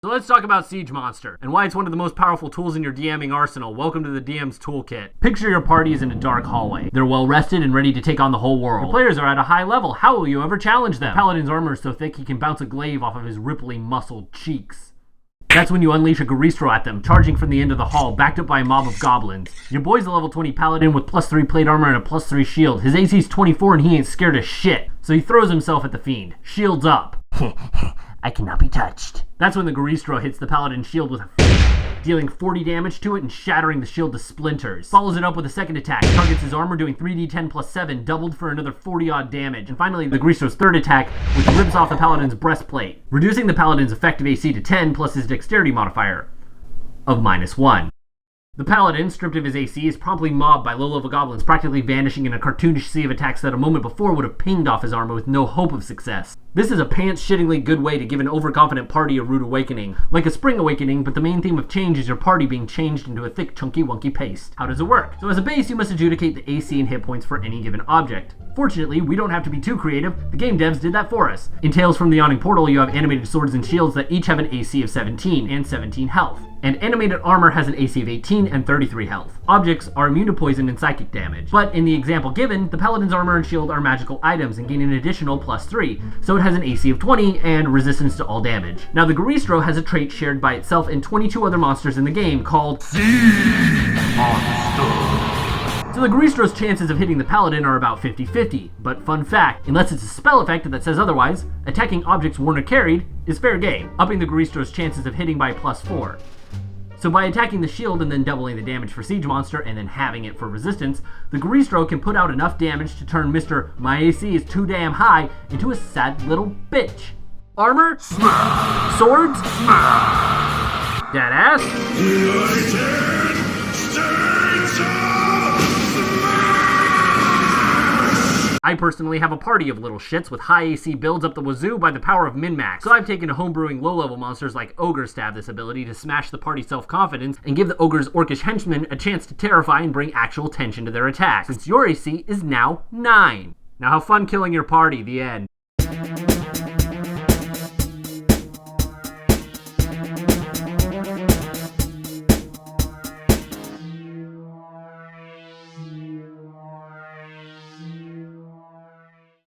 So let's talk about Siege Monster, and why it's one of the most powerful tools in your DMing arsenal. Welcome to the DM's Toolkit. Picture your party is in a dark hallway. They're well rested and ready to take on the whole world. Your players are at a high level. How will you ever challenge them? The Paladin's armor is so thick he can bounce a glaive off of his rippling, muscled cheeks. That's when you unleash a Garistro at them, charging from the end of the hall, backed up by a mob of goblins. Your boy's a level 20 paladin with +3 plate armor and a +3 shield. His AC's 24 and he ain't scared of shit. So he throws himself at the fiend. Shields up. I cannot be touched. That's when the Garistro hits the paladin's shield with a dealing 40 damage to it and shattering the shield to splinters. Follows it up with a second attack, targets his armor doing 3d10 plus 7, doubled for another 40 odd damage. And finally the Garistro's third attack, which rips off the paladin's breastplate, reducing the paladin's effective AC to 10 plus his dexterity modifier of -1. The paladin, stripped of his AC, is promptly mobbed by low-level goblins, practically vanishing in a cartoonish sea of attacks that a moment before would have pinged off his armor with no hope of success. This is a pants-shittingly good way to give an overconfident party a rude awakening. Like a spring awakening, but the main theme of change is your party being changed into a thick, chunky, wonky paste. How does it work? So as a base, you must adjudicate the AC and hit points for any given object. Fortunately, we don't have to be too creative. The game devs did that for us. In Tales from the Yawning Portal, you have animated swords and shields that each have an AC of 17 and 17 health. And animated armor has an AC of 18 and 33 health. Objects are immune to poison and psychic damage. But in the example given, the paladin's armor and shield are magical items and gain an additional +3, so it has an AC of 20 and resistance to all damage. Now the Garistro has a trait shared by itself and 22 other monsters in the game called Siege Monster. So the Garistro's chances of hitting the paladin are about 50-50, but fun fact, unless it's a spell effect that says otherwise, attacking objects worn or carried is fair game, upping the Garistro's chances of hitting by +4. So by attacking the shield and then doubling the damage for Siege Monster and then halving it for resistance, the Garistro can put out enough damage to turn Mr. My AC is too damn high into a sad little bitch. Armor? Smash. Swords? Smash. Deadass? I personally have a party of little shits with high AC builds up the wazoo by the power of min-max, so I've taken to homebrewing low-level monsters like ogres to have this ability to smash the party's self-confidence and give the ogre's orcish henchmen a chance to terrify and bring actual tension to their attacks, since your AC is now 9. Now have fun killing your party, the end.